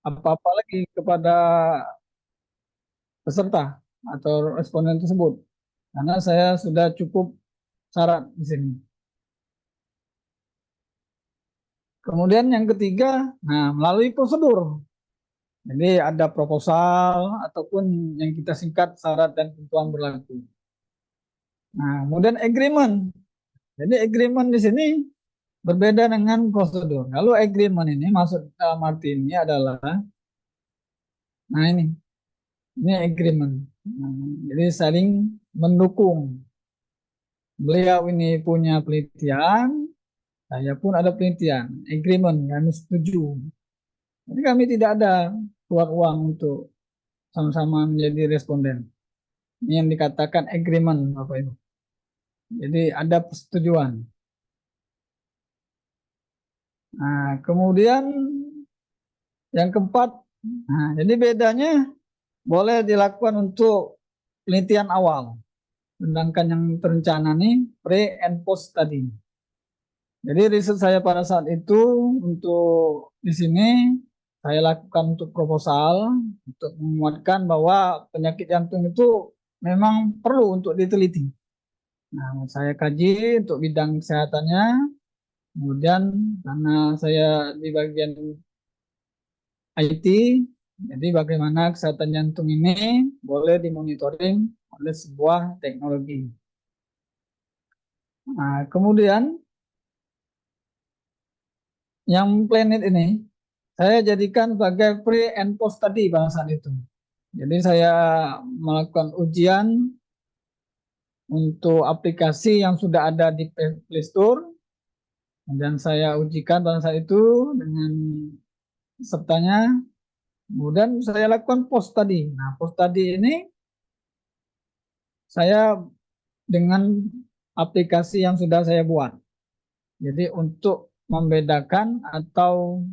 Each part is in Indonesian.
apa-apa lagi kepada peserta atau responden tersebut. Karena saya sudah cukup syarat di sini. Kemudian yang ketiga, nah melalui prosedur. Jadi ada proposal ataupun yang kita singkat syarat dan ketentuan berlaku. Nah, kemudian agreement. Jadi agreement di sini berbeda dengan prosedur. Lalu agreement ini maksud dalam arti ini adalah, nah ini agreement. Nah, jadi saling mendukung. Beliau ini punya penelitian, saya pun ada penelitian. Agreement, kami setuju. Jadi kami tidak ada keluar uang untuk sama-sama menjadi responden. Ini yang dikatakan agreement, Bapak Ibu. Jadi ada persetujuan. Nah, kemudian yang keempat, nah, jadi bedanya boleh dilakukan untuk penelitian awal. Sedangkan yang terencana nih pre and post tadi. Jadi riset saya pada saat itu untuk di sini saya lakukan untuk proposal untuk menguatkan bahwa penyakit jantung itu memang perlu untuk diteliti. Nah, saya kaji untuk bidang kesehatannya. Kemudian karena saya di bagian IT, jadi bagaimana kesehatan jantung ini boleh dimonitoring oleh sebuah teknologi. Nah, kemudian yang planet ini saya jadikan sebagai pre and post tadi pada saat itu. Jadi saya melakukan ujian untuk aplikasi yang sudah ada di Play Store dan saya ujikan pada saat itu dengan pesertanya. Kemudian saya lakukan post tadi. Nah, post tadi ini saya dengan aplikasi yang sudah saya buat. Jadi untuk membedakan atau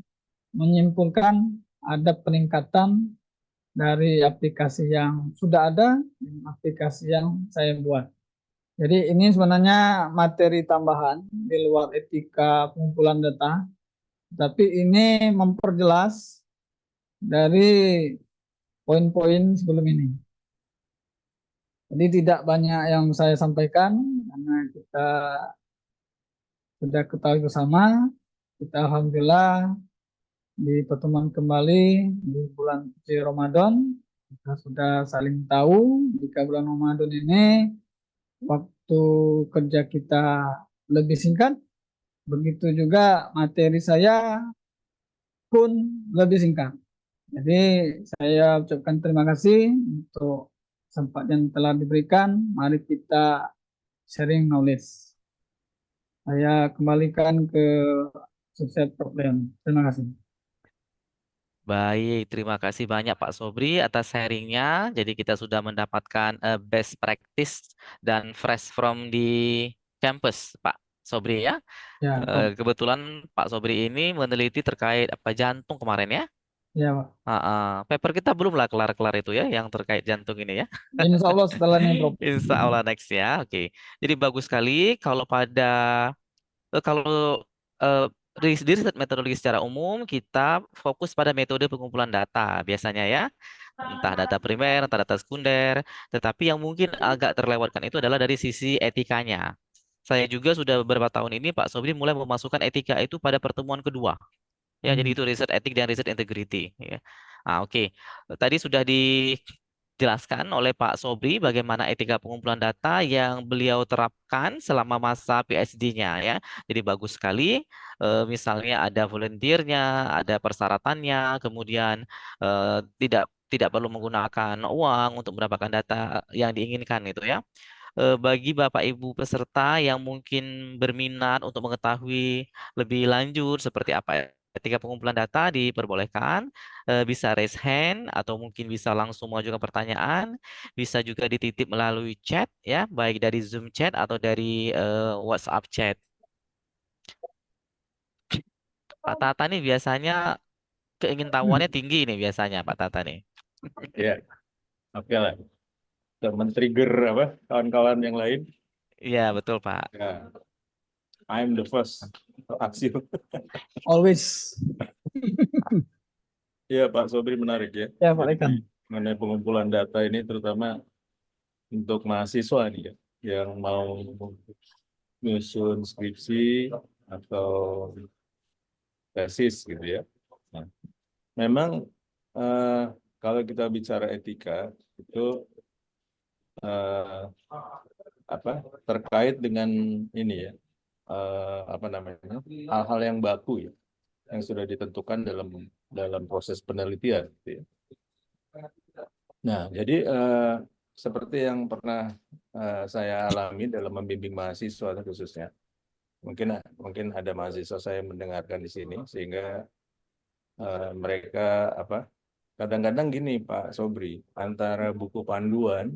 menyimpulkan ada peningkatan dari aplikasi yang sudah ada dan aplikasi yang saya buat. Jadi ini sebenarnya materi tambahan di luar etika pengumpulan data, tapi ini memperjelas dari poin-poin sebelum ini. Jadi tidak banyak yang saya sampaikan karena kita sudah ketahui bersama, kita alhamdulillah di pertemuan kembali di bulan suci Ramadan, kita sudah saling tahu jika bulan Ramadan ini waktu kerja kita lebih singkat, begitu juga materi saya pun lebih singkat. Jadi saya ucapkan terima kasih untuk kesempatan yang telah diberikan. Mari kita sharing knowledge. Saya kembalikan ke sukses problem. Terima kasih. Baik, terima kasih banyak Pak Sobri atas sharingnya. Jadi kita sudah mendapatkan best practice dan fresh from di campus, Pak Sobri ya. Ya, Pak. Kebetulan Pak Sobri ini meneliti terkait apa jantung kemarin ya. Ya, Pak. Paper kita belum lah kelar-kelar itu ya, yang terkait jantung ini ya. Insya Allah setelah ini, Prof. Insya Allah next ya. Oke. Jadi bagus sekali kalau kalau eh, di riset metodologi secara umum kita fokus pada metode pengumpulan data biasanya ya. Entah data primer, entah data sekunder. Tetapi yang mungkin agak terlewatkan itu adalah dari sisi etikanya. Saya juga sudah beberapa tahun ini Pak Sobri mulai memasukkan etika itu pada pertemuan kedua. Ya, jadi Hmm. itu riset etik dan riset integrity. Ya. Oke. Tadi sudah dijelaskan oleh Pak Sobri bagaimana etika pengumpulan data yang beliau terapkan selama masa PhD-nya ya. Jadi bagus sekali. Misalnya ada volunteer-nya, ada persyaratannya, kemudian tidak tidak perlu menggunakan uang untuk mendapatkan data yang diinginkan itu ya. Bagi Bapak Ibu peserta yang mungkin berminat untuk mengetahui lebih lanjut seperti apa ya, ketika pengumpulan data diperbolehkan, bisa raise hand atau mungkin bisa langsung mengajukan pertanyaan, bisa juga dititip melalui chat ya, baik dari Zoom chat atau dari WhatsApp chat. Pak Tata nih biasanya keingintahuannya tinggi nih biasanya Pak Tata nih. Ya, oke lah. Untuk men-trigger apa kawan-kawan yang lain. Iya betul Pak. Ya, I'm the first aksi. Always. Iya, Pak Sobri menarik ya. Ya, Pak Jadi Dekan. mengenai pengumpulan data ini terutama untuk mahasiswa nih ya, yang mau nyusun skripsi atau tesis gitu ya. Nah, memang eh, kalau kita bicara etika itu eh, apa terkait dengan ini ya, apa namanya, hal-hal yang baku ya, yang sudah ditentukan dalam dalam proses penelitian gitu ya. Nah, jadi seperti yang pernah saya alami dalam membimbing mahasiswa khususnya, mungkin mungkin ada mahasiswa saya mendengarkan di sini sehingga mereka apa kadang-kadang gini Pak Sobri, antara buku panduan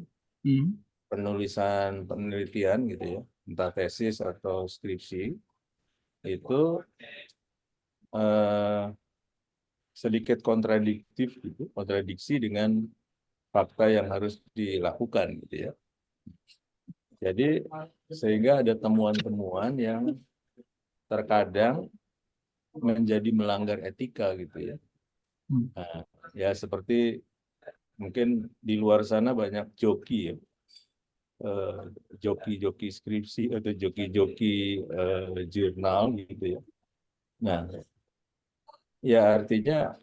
Hmm. penulisan penelitian gitu ya, entah tesis atau skripsi itu eh, sedikit kontradiktif gitu, kontradiksi dengan fakta yang harus dilakukan gitu ya. Jadi sehingga ada temuan-temuan yang terkadang menjadi melanggar etika gitu ya. Hmm. Nah, ya seperti mungkin di luar sana banyak joki ya, eh, joki-joki skripsi atau joki-joki jurnal gitu ya. Nah, ya artinya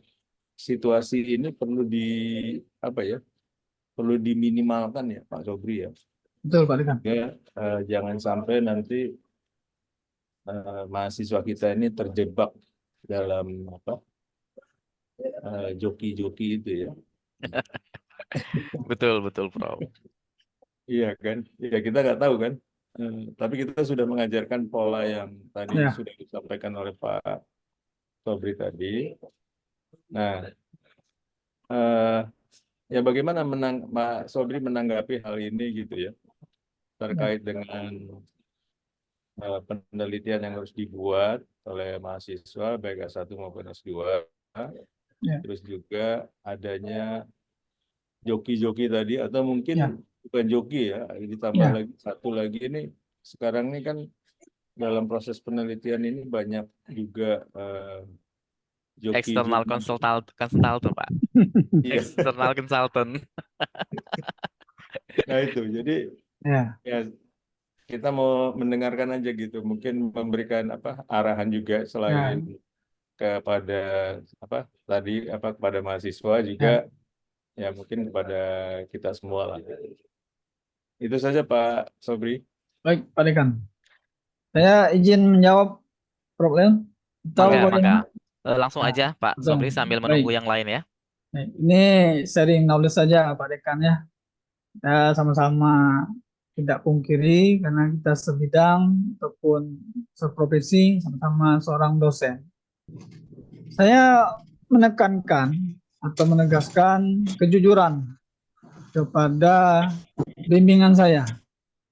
situasi ini perlu di apa ya? Perlu diminimalkan ya Pak Sobri ya. Betul, Pak Dekan. Ya, jangan sampai nanti mahasiswa kita ini terjebak dalam apa joki-joki itu ya. Betul, betul, Prof. Iya kan? Ya kita nggak tahu kan. Tapi kita sudah mengajarkan pola yang tadi Ya, sudah disampaikan oleh Pak Sobri tadi. Nah, eh, ya bagaimana Pak Sobri menanggapi hal ini gitu ya, ya, terkait dengan penelitian yang harus dibuat oleh mahasiswa baik S1 maupun S2. ya, Terus juga adanya joki-joki tadi atau mungkin ya, bukan joki ya, ditambah ya, lagi satu lagi ini sekarang ini kan dalam proses penelitian ini banyak juga Eksternal joki-joki. konsultan, Pak. Iya, Eksternal konsultan. nah itu. Jadi ya, ya kita mau mendengarkan aja gitu, mungkin memberikan apa arahan juga selain ya, kepada apa tadi apa kepada mahasiswa juga ya. ya mungkin kepada kita semua lah. Itu saja Pak Sobri. Baik, Pak Dekan. Saya izin menjawab problem atau Mangga, mangga. bagaimana? Langsung Nah, aja, Pak betul. Sobri, sambil Baik. menunggu yang lain ya. Baik. Ini sharing knowledge saja, Pak Dekan ya. Kita sama-sama tidak pungkiri karena kita sebidang ataupun seprofesi sama-sama seorang dosen. Saya menekankan atau menegaskan kejujuran kepada bimbingan saya.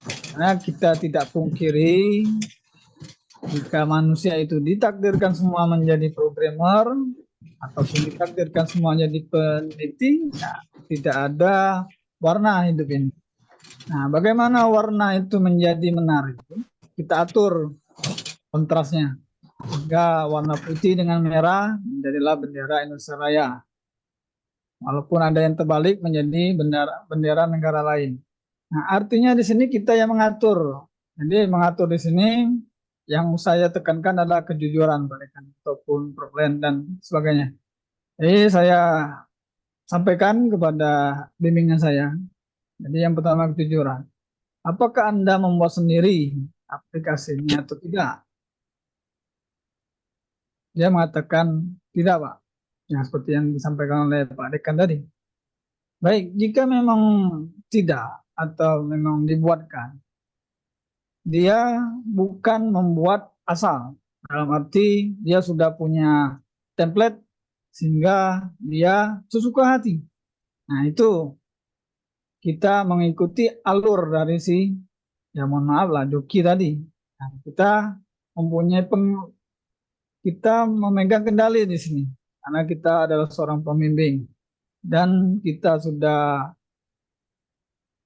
Karena kita tidak pungkiri jika manusia itu ditakdirkan semua menjadi programmer ataupun ditakdirkan semua jadi peneliti, ya, tidak ada warna hidup ini. Nah, bagaimana warna itu menjadi menarik? Kita atur kontrasnya. Sehingga warna putih dengan merah menjadilah bendera Indonesia Raya. Walaupun ada yang terbalik menjadi bendera negara lain. Nah, artinya di sini kita yang mengatur. Jadi mengatur di sini yang saya tekankan adalah kejujuran mereka ataupun problem dan sebagainya. Jadi saya sampaikan kepada bimbingan saya. Jadi yang pertama kejujuran. Apakah Anda membuat sendiri aplikasinya atau tidak? Dia mengatakan tidak, Pak. Yang seperti yang disampaikan oleh Pak Dekan tadi. Baik, jika memang tidak atau memang dibuatkan, dia bukan membuat asal. Dalam arti dia sudah punya template sehingga dia sesuka hati. Nah, itu kita mengikuti alur dari si, ya mohon maaf lah, joki tadi. Nah, mempunyai kita memegang kendali di sini karena kita adalah seorang pembimbing dan kita sudah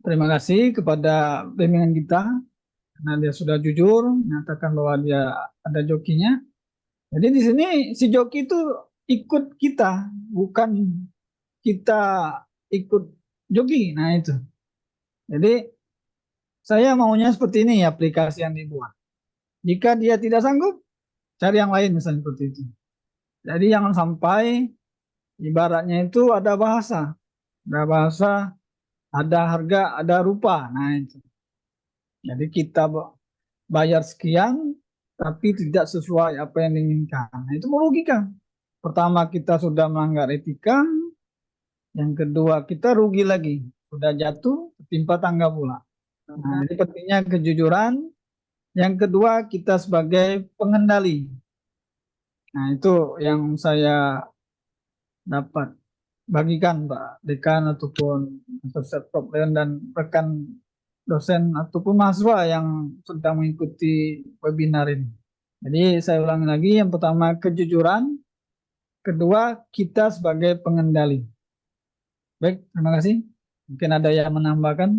terima kasih kepada bimbingan kita karena dia sudah jujur menyatakan bahwa dia ada jokinya. Jadi di sini si joki itu ikut kita, bukan kita ikut jogi. Nah itu. Jadi saya maunya seperti ini aplikasi yang dibuat. Jika dia tidak sanggup, cari yang lain misalnya seperti itu. Jadi jangan sampai ibaratnya itu ada bahasa, ada harga, ada rupa. Nah itu. Jadi kita bayar sekian, tapi tidak sesuai apa yang diinginkan. Nah, itu merugikan. Pertama kita sudah melanggar etika, yang kedua kita rugi lagi, sudah jatuh, timpa tangga pula. Nah, jadi pentingnya kejujuran. Yang kedua kita sebagai pengendali. Nah, itu yang saya dapat bagikan Pak Dekan ataupun Asosiat Proplen dan rekan dosen ataupun mahasiswa yang sedang mengikuti webinar ini. Jadi saya ulangi lagi, yang pertama kejujuran, kedua kita sebagai pengendali. Baik, terima kasih. Mungkin ada yang menambahkan.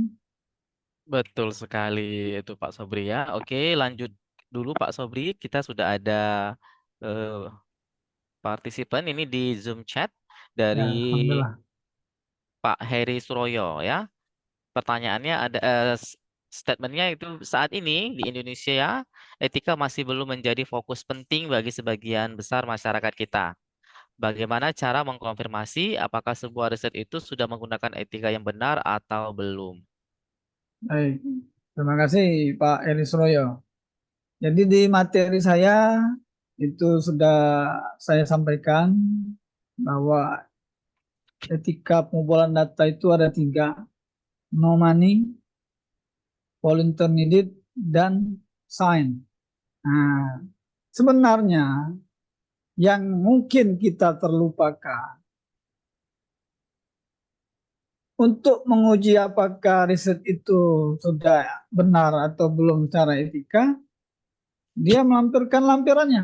Betul sekali itu Pak Sobri ya. Oke, lanjut dulu Pak Sobri. Kita sudah ada eh, partisipan ini di Zoom chat dari Ya, alhamdulillah. Pak Heri Suroyo ya. Pertanyaannya ada statementnya itu saat ini di Indonesia etika masih belum menjadi fokus penting bagi sebagian besar masyarakat kita. Bagaimana cara mengkonfirmasi apakah sebuah riset itu sudah menggunakan etika yang benar atau belum? Baik, terima kasih Pak Eri Suroyo. Jadi di materi saya itu sudah saya sampaikan bahwa etika pengumpulan data itu ada 3, no money, volunteer needed, dan sign. Nah, sebenarnya yang mungkin kita terlupakan untuk menguji apakah riset itu sudah benar atau belum secara etika, dia melampirkan lampirannya.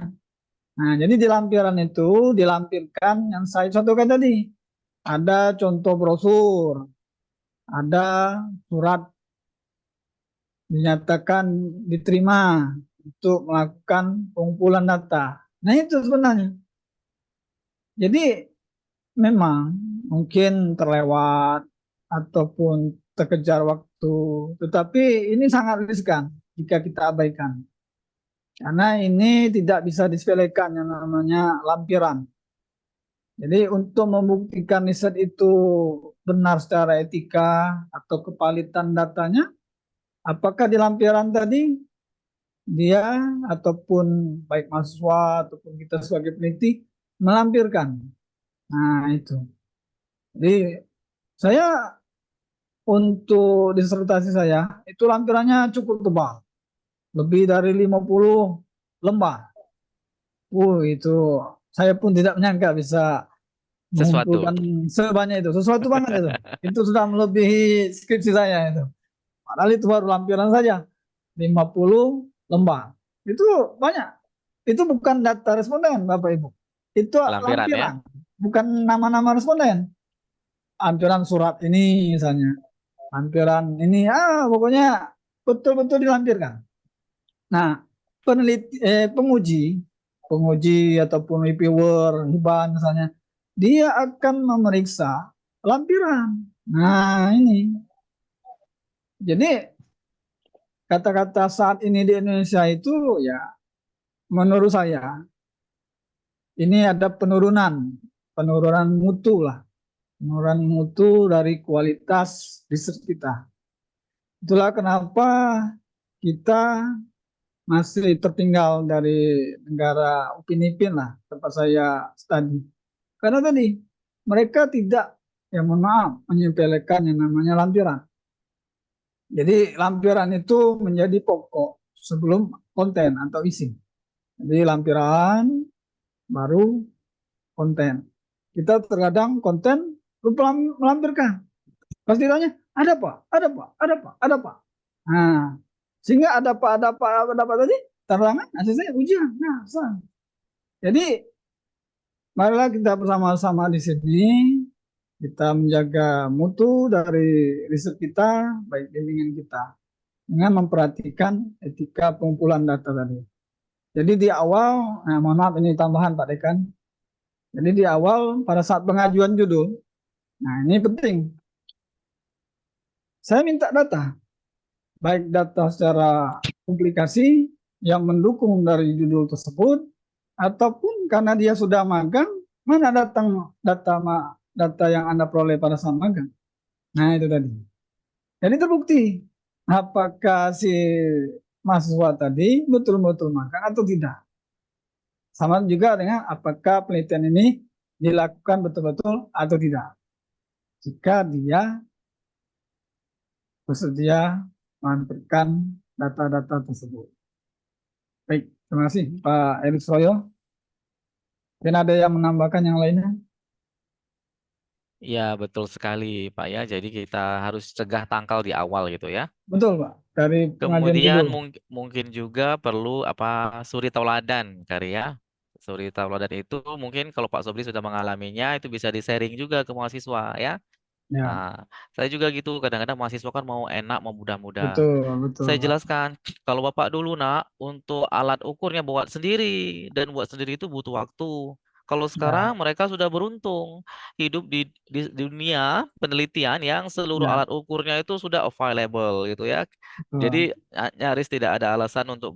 Nah, jadi di lampiran itu dilampirkan yang saya contohkan tadi. Ada contoh brosur, ada surat dinyatakan diterima untuk melakukan pengumpulan data. Nah, itu sebenarnya. Jadi memang mungkin terlewat ataupun terkejar waktu, tetapi ini sangat riskan jika kita abaikan. Karena ini tidak bisa disepelekan yang namanya lampiran. Jadi untuk membuktikan riset itu benar secara etika atau kevalitan datanya, apakah di lampiran tadi dia ataupun baik mahasiswa ataupun kita sebagai peneliti melampirkan. Nah itu. Jadi saya untuk disertasi saya itu lampirannya cukup tebal, lebih dari 50 lembar. Itu saya pun tidak menyangka bisa Sesuatu. mengumpulkan sebanyak itu. Sesuatu banget itu. Itu sudah melebihi skripsi saya itu. Padahal itu baru lampiran saja. 50 lembar. Itu banyak. Itu bukan data responden, Bapak Ibu. Itu Lampiran ya. lampiran. Bukan nama-nama responden. Lampiran surat ini misalnya. Lampiran ini, pokoknya betul-betul dilampirkan. Nah, penguji ataupun reviewer, hibah misalnya, dia akan memeriksa lampiran. Nah, ini. Jadi kata-kata saat ini di Indonesia itu ya menurut saya ini ada penurunan mutu lah, penurunan mutu dari kualitas riset kita. Itulah kenapa kita masih tertinggal dari negara Upin Ipin lah tempat saya studi. Karena tadi mereka tidak, ya mohon maaf, menyepelekan yang namanya lampiran. Jadi lampiran itu menjadi pokok sebelum konten atau isi. Jadi lampiran baru konten. Kita terkadang konten lupa melampirkan. Pasti tanya, ada apa? Ada apa? Ada apa? Ada apa? Nah, sehingga ada apa tadi? Terangan, hasilnya ujian. Nah, sah. Jadi, marilah kita bersama-sama di sini, kita menjaga mutu dari riset kita, baik bimbingan kita, dengan memperhatikan etika pengumpulan data tadi. Jadi di awal, mohon maaf ini tambahan Pak Dekan, Jadi di awal pada saat pengajuan judul, nah ini penting. Saya minta data, baik data secara publikasi yang mendukung dari judul tersebut, ataupun karena dia sudah magang, mana datang data yang Anda peroleh pada saat magang. Nah itu tadi. Jadi terbukti apakah si mahasiswa tadi betul-betul magang atau tidak. Sama juga dengan apakah penelitian ini dilakukan betul-betul atau tidak. Jika dia bersedia memberikan data-data tersebut. Baik, terima kasih Pak Erik Soyo. Mungkin ada yang menambahkan yang lainnya? Ya, betul sekali, Pak ya. Jadi kita harus cegah tangkal di awal gitu ya. Betul Pak, dari pengajuan Kemudian judul. mungkin juga perlu suri tauladan kali ya. Suri tauladan itu mungkin kalau Pak Sobri sudah mengalaminya itu bisa di-sharing juga ke mahasiswa ya. Ya, Nah, saya juga gitu. Kadang-kadang mahasiswa kan mau enak, mau mudah-mudah. betul, betul Saya Pak. jelaskan, kalau Bapak dulu nak, untuk alat ukurnya buat sendiri. Dan buat sendiri itu butuh waktu. Kalau Ya, sekarang mereka sudah beruntung hidup di dunia penelitian yang seluruh ya, alat ukurnya itu sudah available gitu ya. betul, Jadi nyaris tidak ada alasan untuk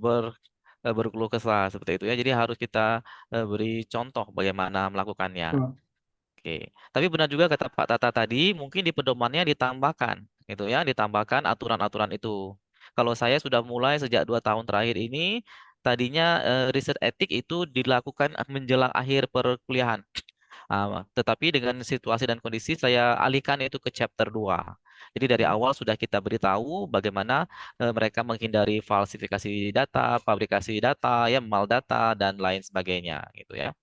berkeluh kesah seperti itu ya. Jadi harus kita beri contoh bagaimana melakukannya. betul. Oke, tapi benar juga kata Pak Tata tadi, mungkin di pedomannya ditambahkan, gitu ya, ditambahkan aturan-aturan itu. Kalau saya sudah mulai sejak 2 tahun terakhir ini, tadinya riset etik itu dilakukan menjelang akhir perkuliahan. Tetapi dengan situasi dan kondisi saya alihkan itu ke chapter 2. Jadi dari awal sudah kita beritahu bagaimana mereka menghindari falsifikasi data, fabrikasi data, ya, mal data, dan lain sebagainya, gitu ya.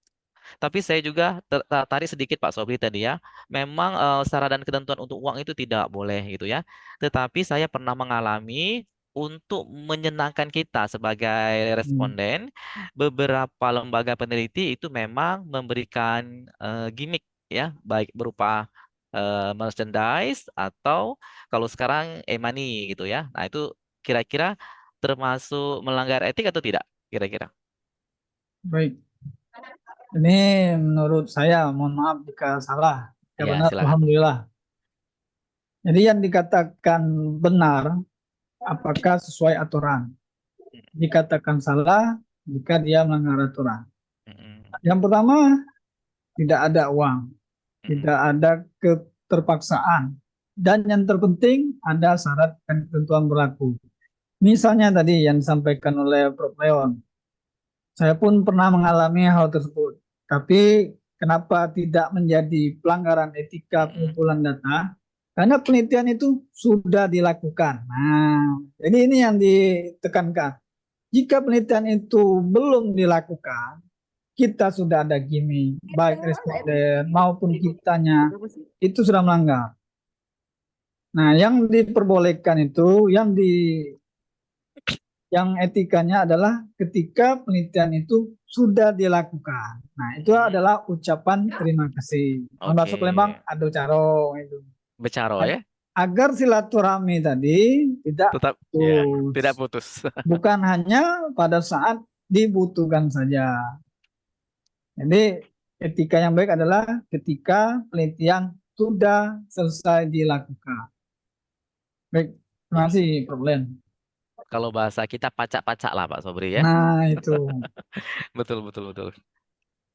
Tapi saya juga tertarik sedikit Pak Sobri tadi ya. Memang syarat dan ketentuan untuk uang itu tidak boleh gitu ya. Tetapi saya pernah mengalami untuk menyenangkan kita sebagai Hmm, responden, beberapa lembaga peneliti itu memang memberikan gimmick ya, baik berupa merchandise atau kalau sekarang e-money gitu ya. Nah, itu kira-kira termasuk melanggar etik atau tidak? Kira-kira. baik. Ini menurut saya, mohon maaf jika salah. Jika Ya, benar, silakan. Alhamdulillah. Jadi yang dikatakan benar, apakah sesuai aturan? Dikatakan salah jika dia melanggar aturan. Mm-mm. Yang pertama, tidak ada uang, Mm-mm. tidak ada keterpaksaan, dan yang terpenting ada syarat dan ketentuan berlaku. Misalnya tadi yang disampaikan oleh Prof. Leon, saya pun pernah mengalami hal tersebut. Tapi kenapa tidak menjadi pelanggaran etika Mm-mm. pengumpulan data? Karena penelitian itu sudah dilakukan. Nah, jadi ini yang ditekankan. Jika penelitian itu belum dilakukan, kita sudah ada gimmick, baik responden maupun kitanya, itu sudah melanggar. Nah, yang diperbolehkan itu, yang etikanya adalah ketika penelitian itu sudah dilakukan. Nah, itu Mm-mm. adalah ucapan terima kasih. Oke, Bahasa Palembang, ado caro itu. Becaro ya, Agar silaturahmi tadi tidak tetap ya, tidak putus. putus. Bukan hanya pada saat dibutuhkan saja. Jadi etika yang baik adalah ketika penelitian sudah selesai dilakukan. Baik, terima Jadi kasih Prof. Len. kalau bahasa kita pacak-pacak lah Pak Sobri ya. Nah, itu. Betul, betul, betul.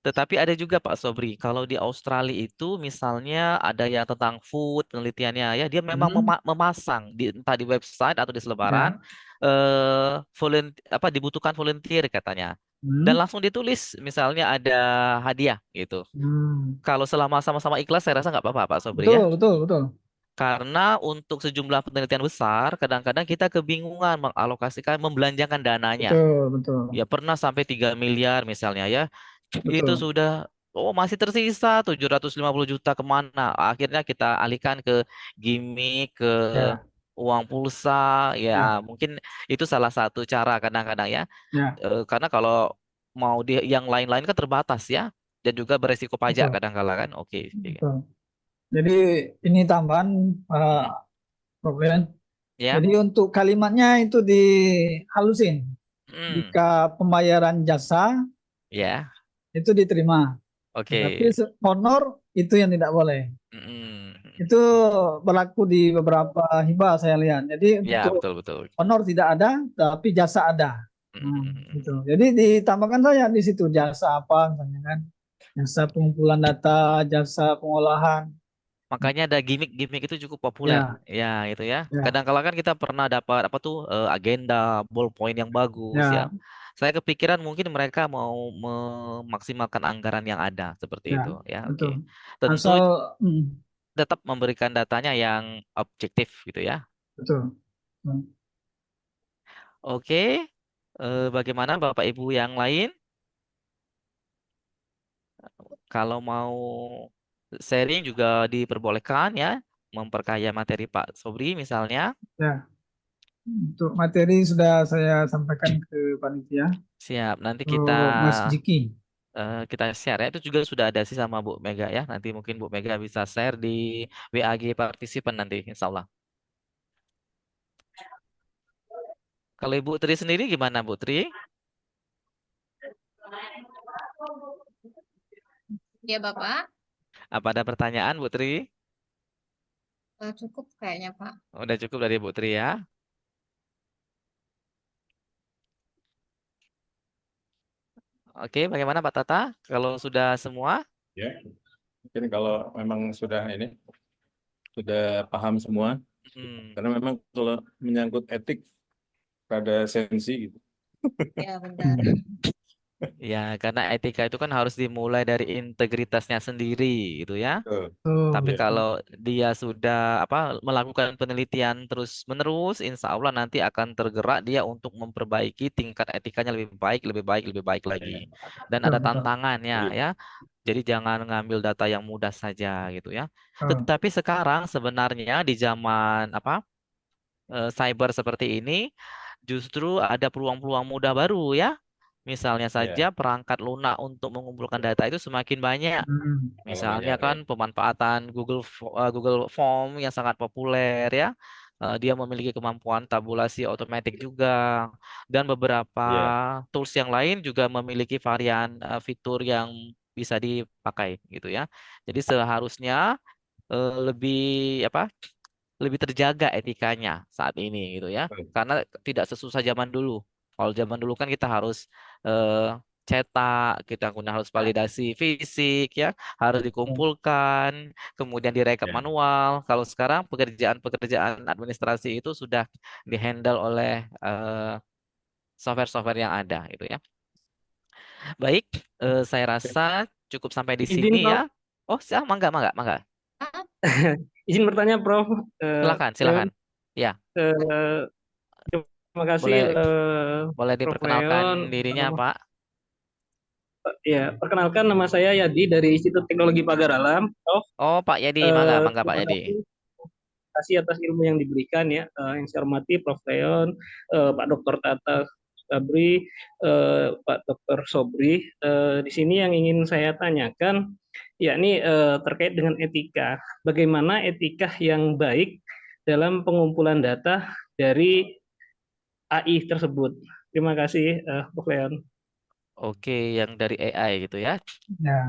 Tetapi ada juga Pak Sobri, kalau di Australia itu misalnya ada yang tentang food penelitiannya ya, dia memang Hmm, memasang entah di website atau di selebaran ya. dibutuhkan volunteer katanya. Dan Hmm, langsung ditulis misalnya ada hadiah gitu. hmm. Kalau selama sama-sama ikhlas saya rasa nggak apa-apa Pak Sobri Betul, ya. betul, betul. Karena untuk sejumlah penelitian besar, kadang-kadang kita kebingungan mengalokasikan, membelanjakan dananya. Betul, betul. Ya pernah sampai 3 miliar misalnya ya. Itu Betul. sudah, oh masih tersisa 750 juta kemana. Akhirnya kita alihkan ke gimmick, ke Ya, uang pulsa. ya, Ya mungkin itu salah satu cara kadang-kadang ya. ya. Karena kalau mau yang lain-lain kan terbatas ya. Dan juga beresiko pajak Betul, kadang-kadang kan. Oke. betul. Jadi ini tambahan Mm, Prof. Len. ya. Jadi untuk kalimatnya itu dihalusin. Mm, Jika pembayaran jasa ya. itu diterima. Oke. Tapi honor itu yang tidak boleh. Mm-mm. Itu berlaku di beberapa hibah saya lihat. Jadi Ya, untuk betul-betul. honor tidak ada, tapi jasa ada. Nah, gitu. Jadi ditambahkan saja di situ jasa apa misalnya kan. Jasa pengumpulan data, jasa pengolahan. Makanya ada gimmick-gimmick itu cukup populer, Ya, ya itu ya. ya, Kadang-kala kan kita pernah dapat apa tuh agenda, ballpoint yang bagus ya. ya, Saya kepikiran mungkin mereka mau memaksimalkan anggaran yang ada seperti ya, itu ya. betul. Oke, tentu Asal, tetap memberikan datanya yang objektif gitu ya. betul. Oke, bagaimana Bapak Ibu yang lain? Kalau mau sharing juga diperbolehkan ya, memperkaya materi Pak Sobri misalnya. Ya, untuk materi sudah saya sampaikan ke panitia, Siap, nanti ke kita Mas Jiki. kita share ya. Itu juga sudah ada sih sama Bu Mega ya. Nanti mungkin Bu Mega bisa share di WAG partisipan nanti, insya Allah. Kalau Ibu Tri sendiri gimana Bu Tri? Ya, Bapak. Apa ada pertanyaan Bu Tri? Cukup kayaknya, Pak. Udah cukup dari Bu Tri ya. Oke, bagaimana Pak Tata? Kalau sudah semua? Ya, mungkin kalau memang sudah paham semua, Hmm. karena memang kalau menyangkut etik pada sensi gitu. Ya, benar. Ya, karena etika itu kan harus dimulai dari integritasnya sendiri, gitu ya. Betul. Tapi Ya. kalau dia sudah melakukan penelitian terus-menerus, insya Allah nanti akan tergerak dia untuk memperbaiki tingkat etikanya lebih baik, lebih baik, lebih baik lagi. Dan Betul, ada betul. tantangannya Iya. ya. Jadi jangan ngambil data yang mudah saja gitu ya. Betul. Tetapi sekarang sebenarnya di zaman cyber seperti ini justru ada peluang-peluang mudah baru ya. Misalnya saja Ya, perangkat lunak untuk mengumpulkan data itu semakin banyak. kalau Misalnya banyak ya. kan pemanfaatan Google Form yang sangat populer ya. Dia memiliki kemampuan tabulasi otomatis juga dan beberapa Ya, tools yang lain juga memiliki varian fitur yang bisa dipakai gitu ya. Jadi seharusnya lebih apa? Lebih terjaga etikanya saat ini gitu ya. betul. Karena tidak sesusah zaman dulu. Kalau zaman dulu kan kita harus eh, cetak, kita kemudian harus validasi fisik ya, harus dikumpulkan, kemudian direkap Ya. manual. Kalau sekarang pekerjaan-pekerjaan administrasi itu sudah dihandle oleh software-software yang ada gitu ya. Baik, saya rasa cukup sampai di Izin, sini Prof. ya. Oh, mangga, mangga, mangga. Izin bertanya, Prof. Silakan, Leon, silakan. Ya, terima kasih, boleh boleh Prof. diperkenalkan Leon. dirinya, Pak. Ya, perkenalkan nama saya Yadi dari Institut Teknologi Pagar Alam. Prof, Oh, Pak Yadi, mangga, mangga Pak terima Yadi. kasih atas ilmu yang diberikan ya. Yang saya hormati Prof. Leon, Pak Dr. Tata Sabri, Pak Dr. Sobri. Di sini yang ingin saya tanyakan, yakni terkait dengan etika. Bagaimana etika yang baik dalam pengumpulan data dari AI tersebut? Terima kasih, Prof. Leon. Oke, yang dari AI gitu ya. Ya,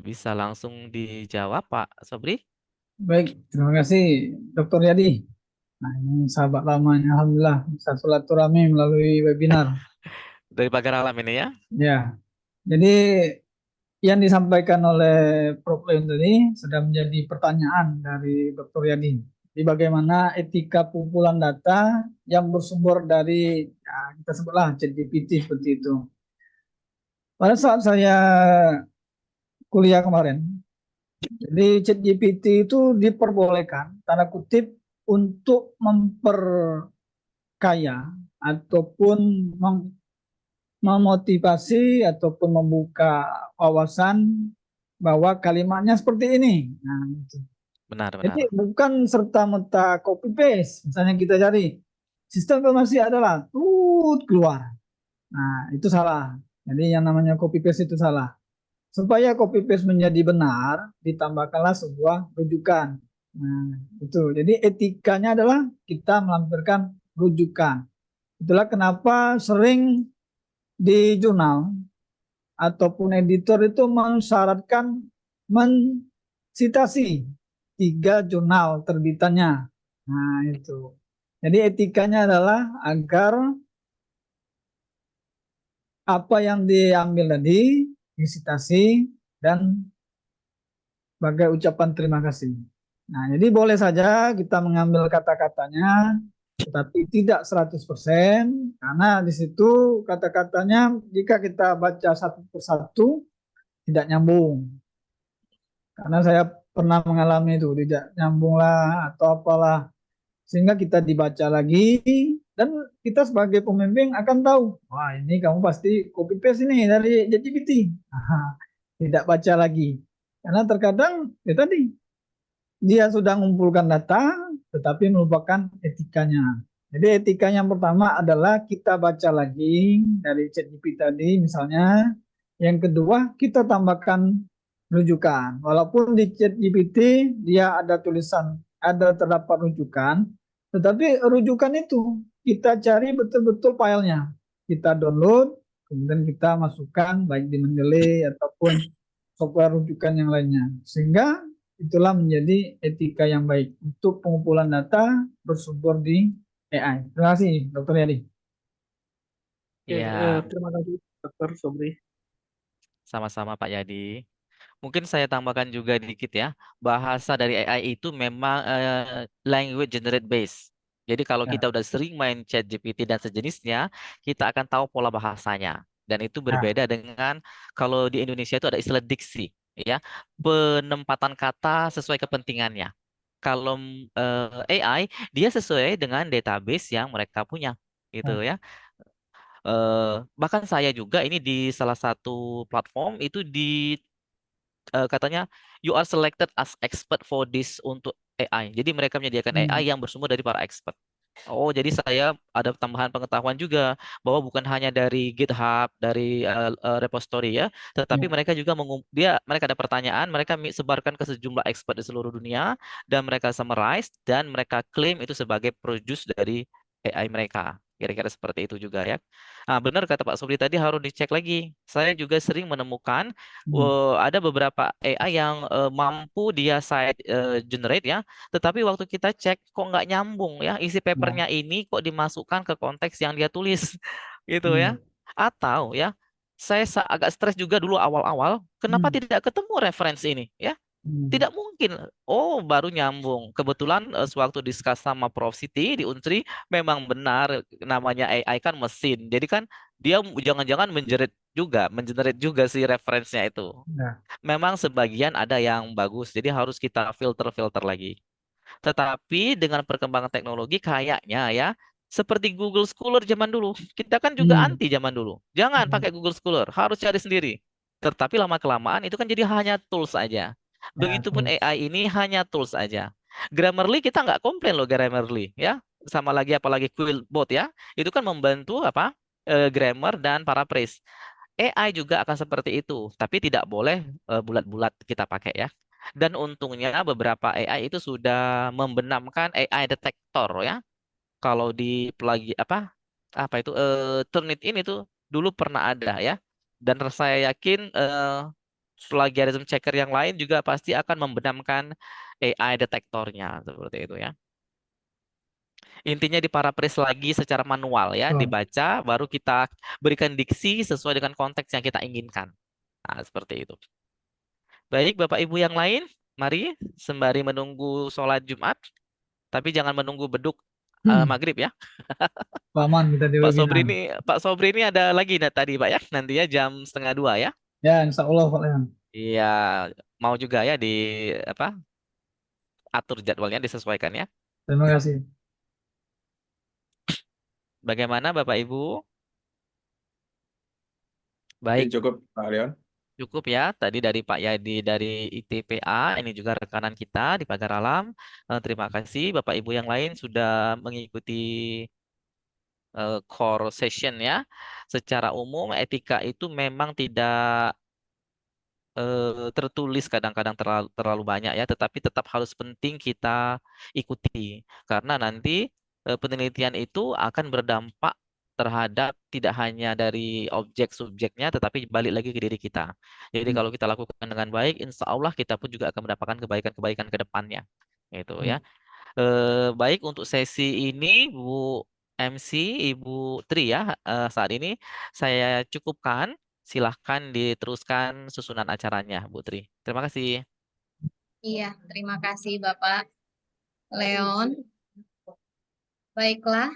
Bisa langsung dijawab, Pak Sobri. baik. Terima kasih, Dr. Yadi. Nah, ini sahabat lamanya, Alhamdulillah, bisa silaturahmi melalui webinar. Dari Pagar Alam ini ya. Ya, jadi yang disampaikan oleh Prof. Leon tadi sudah menjadi pertanyaan dari Dr. Yadi. Di bagaimana etika pengumpulan data yang bersumber dari, ya, kita sebutlah ChatGPT seperti itu. Pada saat saya kuliah kemarin, jadi ChatGPT itu diperbolehkan, tanda kutip, untuk memperkaya ataupun memotivasi ataupun membuka wawasan bahwa kalimatnya seperti ini. Nah, itu. Benar, Jadi benar. bukan serta-merta copy paste. Misalnya kita cari sistem informasi adalah keluar. Nah, itu salah. Jadi yang namanya copy paste itu salah. Supaya copy paste menjadi benar, ditambahkanlah sebuah rujukan. Nah, itu. Jadi etikanya adalah kita melampirkan rujukan. Itulah kenapa sering di jurnal ataupun editor itu mensyaratkan mensitasi 3 jurnal terbitannya. Nah, itu. Jadi etikanya adalah agar apa yang diambil tadi disitasi dan sebagai ucapan terima kasih. Nah, jadi boleh saja kita mengambil kata-katanya, tetapi tidak 100%, karena di situ kata-katanya jika kita baca satu persatu tidak nyambung. Karena saya pernah mengalami itu, tidak nyambung lah atau apalah. Sehingga kita dibaca lagi, dan kita sebagai pembimbing akan tahu, wah ini kamu pasti copy paste ini dari ChatGPT. Tidak baca lagi. Karena terkadang ya tadi dia sudah mengumpulkan data tetapi melupakan etikanya. Jadi etika yang pertama adalah kita baca lagi dari ChatGPT tadi misalnya. Yang kedua kita tambahkan rujukan. Walaupun di ChatGPT dia ada tulisan, ada terdapat rujukan, tetapi rujukan itu kita cari betul-betul filenya. Kita download, kemudian kita masukkan baik di Mendeley ataupun software rujukan yang lainnya. Sehingga itulah menjadi etika yang baik untuk pengumpulan data bersumber di AI. Terima kasih, Dr. Yadi. Oke, Ya, terima kasih Dr. Sobri. sama-sama Pak Yadi. Mungkin saya tambahkan juga dikit ya, bahasa dari AI itu memang language generate base. Jadi kalau Ya, kita udah sering main ChatGPT dan sejenisnya, kita akan tahu pola bahasanya. Dan itu ya, berbeda dengan kalau di Indonesia itu ada istilah diksi, ya, penempatan kata sesuai kepentingannya. Kalau AI dia sesuai dengan database yang mereka punya, gitu ya. ya. Bahkan saya juga ini di salah satu platform itu katanya you are selected as expert for this untuk AI. Jadi mereka menyediakan Hmm, AI yang bersumber dari para expert. Oh, jadi saya ada tambahan pengetahuan juga bahwa bukan hanya dari GitHub, dari repository ya, tetapi ya, mereka juga mereka ada pertanyaan, mereka sebarkan ke sejumlah expert di seluruh dunia dan mereka summarize dan mereka klaim itu sebagai produce dari AI mereka. Kira-kira seperti itu juga ya. Nah, benar kata Pak Sobri tadi harus dicek lagi. Saya juga sering menemukan hmm, ada beberapa AI yang mampu dia side generate ya, tetapi waktu kita cek kok nggak nyambung ya, isi ya, papernya ini kok dimasukkan ke konteks yang dia tulis gitu ya. hmm, Atau ya, saya agak stres juga dulu awal-awal, kenapa hmm, tidak ketemu referensi ini ya? hmm, Tidak mungkin. Oh, baru nyambung. Kebetulan sewaktu diskus sama Prof. Siti di Unsri, memang benar namanya AI kan mesin. Jadi kan dia jangan-jangan mengenerate juga si referensinya itu. ya, Memang sebagian ada yang bagus, jadi harus kita filter-filter lagi. Tetapi dengan perkembangan teknologi kayaknya ya, seperti Google Scholar zaman dulu, kita kan juga hmm, anti zaman dulu. Jangan ya, pakai Google Scholar, harus cari sendiri. Tetapi lama-kelamaan itu kan jadi hanya tools saja. ya, Begitupun terus. AI ini hanya tools saja. Grammarly kita nggak komplain loh Grammarly ya. Sama lagi apalagi Quillbot ya. Itu kan membantu apa? Grammar dan paraphrase. AI juga akan seperti itu, tapi tidak boleh bulat-bulat kita pakai ya. Dan untungnya beberapa AI itu sudah membenamkan AI detektor ya. Kalau di apa itu Turnitin itu dulu pernah ada ya. Dan saya yakin plagiarism checker yang lain juga pasti akan membenamkan AI detektornya seperti itu ya. Intinya diparaphrase lagi secara manual ya, Oh, dibaca baru kita berikan diksi sesuai dengan konteks yang kita inginkan. Nah, seperti itu. Baik, Bapak Ibu yang lain, mari sembari menunggu sholat Jumat, tapi jangan menunggu beduk hmm, maghrib ya. aman kita di webinar. Pak Sobri ini ada lagi tadi Pak ya, nanti ya jam 1:30 ya. Ya, insya Allah, Pak Leon. Iya, mau juga ya di apa atur jadwalnya disesuaikan ya. Terima kasih. Bagaimana Bapak Ibu? Oke, Baik, cukup, Pak Leon. cukup ya. Tadi dari Pak Yadi dari ITPA, ini juga rekanan kita di Pagar Alam. Terima kasih Bapak Ibu yang lain sudah mengikuti core session ya. Secara umum etika itu memang tidak tertulis kadang-kadang terlalu banyak ya, tetapi tetap harus penting kita ikuti karena nanti penelitian itu akan berdampak terhadap tidak hanya dari objek subjeknya, tetapi balik lagi ke diri kita. Jadi kalau kita lakukan dengan baik, insya Allah kita pun juga akan mendapatkan kebaikan-kebaikan ke depannya. Gitu ya. Baik untuk sesi ini, Bu MC, Ibu Tri ya, saat ini saya cukupkan. Silahkan diteruskan susunan acaranya, Bu Tri. Terima kasih. Iya, terima kasih Bapak Leon. Baiklah,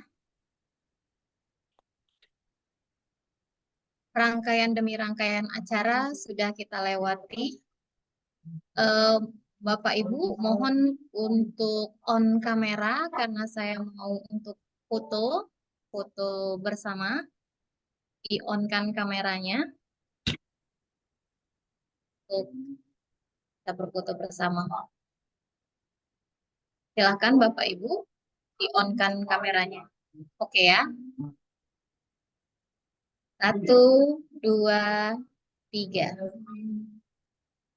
rangkaian demi rangkaian acara sudah kita lewati. Eh, Bapak Ibu, mohon untuk on kamera karena saya mau untuk foto bersama. Di-on-kan kameranya untuk kita berfoto bersama. Silakan Bapak Ibu, di-on-kan kameranya. Oke ya. 1, 2, 3.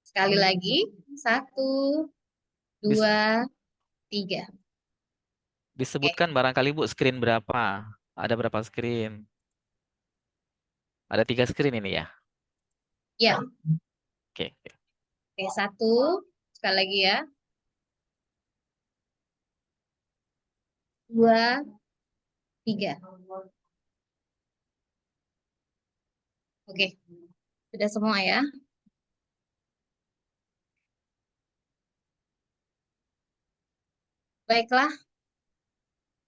Sekali lagi. 1, 2, 3. Disebutkan barangkali Bu screen berapa? Ada berapa screen? Ada 3 screen ini ya? Ya, Oke. oke. 1. Sekali lagi ya. 2, 3. Oke. Sudah semua ya. Baiklah.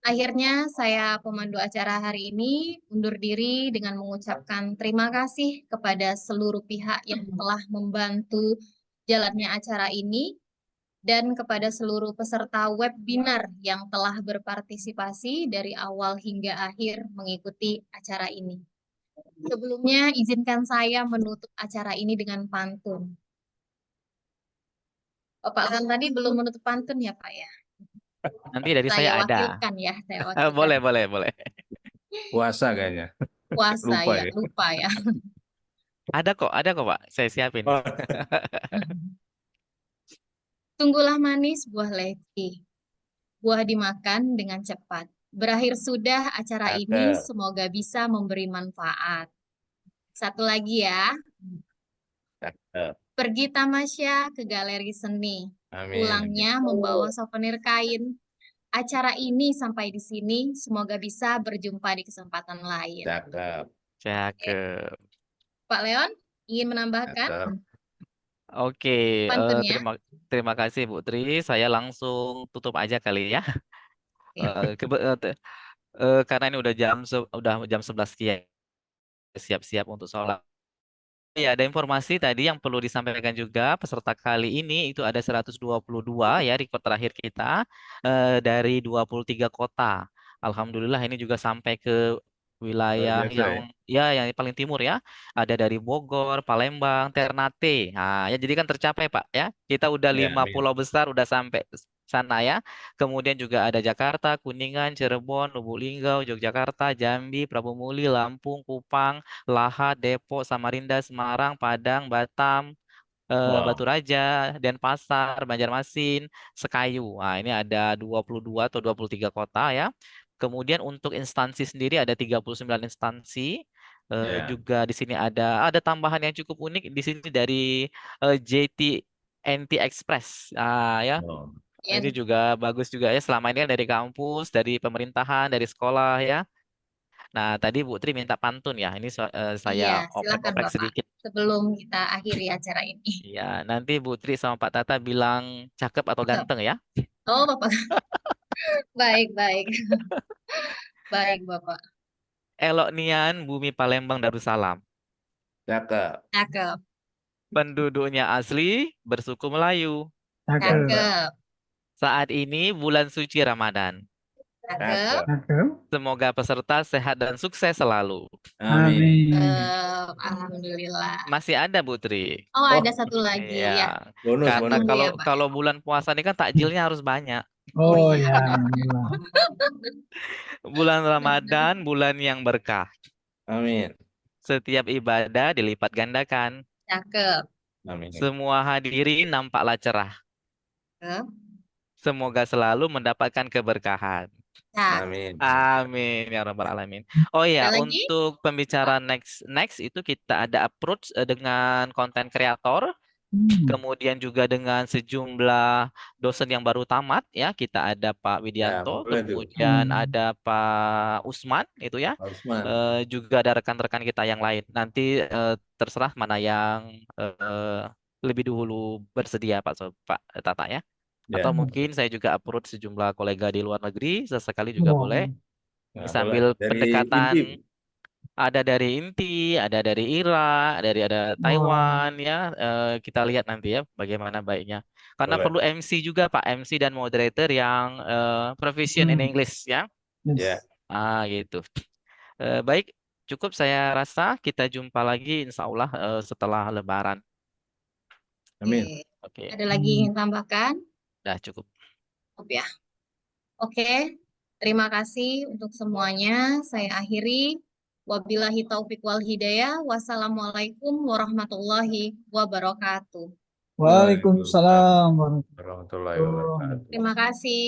Akhirnya saya pemandu acara hari ini undur diri dengan mengucapkan terima kasih kepada seluruh pihak yang telah membantu jalannya acara ini dan kepada seluruh peserta webinar yang telah berpartisipasi dari awal hingga akhir mengikuti acara ini. Sebelumnya izinkan saya menutup acara ini dengan pantun. Bapak kan tadi belum menutup pantun ya Pak ya? Nanti dari Saya saya ada. wakilkan ya, saya wakilkan. Boleh. Puasa kayaknya. Puasa Lupa ya, ya. lupa ya. Ada kok Pak. Saya siapin. Oh, Sungguhlah manis buah leci, buah dimakan dengan cepat. Berakhir sudah acara ini, cakep. semoga bisa memberi manfaat. Satu lagi ya, Cakep. pergi tamasya ke galeri seni. Amin. Pulangnya membawa souvenir kain. Acara ini sampai di sini, semoga bisa berjumpa di kesempatan lain. Cakep. Cakep. Pak Leon, ingin menambahkan Cakep. Oke, pantunnya? terima kasih Bu Tri. Saya langsung tutup aja kali ya. Karena ini udah jam 11 siang, siap-siap untuk sholat. Ya, ada informasi tadi yang perlu disampaikan juga. Peserta kali ini itu ada 122 ya, record terakhir kita dari 23 kota. Alhamdulillah ini juga sampai ke wilayah Luar biasa yang ya. yang paling timur ya. Ada dari Bogor, Palembang, Ternate. Nah, ya jadi kan tercapai Pak ya. Kita udah Ya, 5 amin. pulau besar udah sampai sana ya. Kemudian juga ada Jakarta, Kuningan, Cirebon, Lubuk Linggau, Yogyakarta, Jambi, Prabu Muli, Lampung, Kupang, Lahat, Depok, Samarinda, Semarang, Padang, Batam, Wow. Batu Raja, Denpasar, Banjarmasin, Sekayu. Nah, ini ada 22 atau 23 kota ya. Kemudian untuk instansi sendiri ada 39 instansi. Ya. Juga di sini ada tambahan yang cukup unik di sini dari JTNT Express. Ya, Oh. ini juga bagus juga ya. Selama ini kan dari kampus, dari pemerintahan, dari sekolah ya. Nah, tadi Bu Tri minta pantun ya. Ini Iya, saya silakan oprek-oprek Bapak. sedikit. Sebelum kita akhiri acara ini. Iya, nanti Bu Tri sama Pak Tata bilang cakep atau ganteng ya. Oh, Bapak. Baik, baik. Baik, Bapak. Elok nian bumi Palembang Darussalam. Cakep. Cakep. Penduduknya asli bersuku Melayu. Cakep. Cakep. Saat ini bulan suci Ramadan. Cakep. Cakep. Semoga peserta sehat dan sukses selalu. Amin. Alhamdulillah. Masih ada Bu Tri. Oh, Oh, ada satu lagi ya. Iya. bonus, Karena bonus. Tunggu kalau ya, Pak. kalau bulan puasa ini kan takjilnya harus banyak. Oh, Oh iya. ya, alhamdulillah. Bulan Ramadan, bulan yang berkah. Amin. Setiap ibadah dilipat gandakan. Cakep. Amin. Semua hadirin nampaklah cerah. Cakep. Semoga selalu mendapatkan keberkahan. Ya, Amin. Amin ya rabbal alamin. Oh ya, ada lagi? untuk pembicaraan next itu kita ada approach dengan konten kreator, kemudian juga dengan sejumlah dosen yang baru tamat ya. Kita ada Pak Ya, Widianto, boleh tuh, kemudian ada Pak Usman itu ya. Pak Usman. Juga ada rekan-rekan kita yang lain. Nanti terserah mana yang lebih dulu bersedia Pak Tata ya. Ya, Atau mungkin saya juga approach sejumlah kolega di luar negeri, sesekali juga boleh. Ini nah, boleh. sambil Dari pendekatan Inti, ada dari Inti, ada dari Irak, ada Taiwan ya. Kita lihat nanti ya bagaimana baiknya. Karena boleh. perlu MC juga Pak, MC dan moderator yang proficient in English ya. Ya, Gitu. Baik, cukup saya rasa kita jumpa lagi insya Allah setelah Lebaran. amin. Oke, Ada lagi yang tambahkan? udah cukup. Cukup ya. Oke, terima kasih untuk semuanya. Saya akhiri. Wabillahi taufiq wal hidayah. Wassalamualaikum warahmatullahi wabarakatuh. Waalaikumsalam warahmatullahi Warahmatullahi wabarakatuh. wabarakatuh. Terima kasih.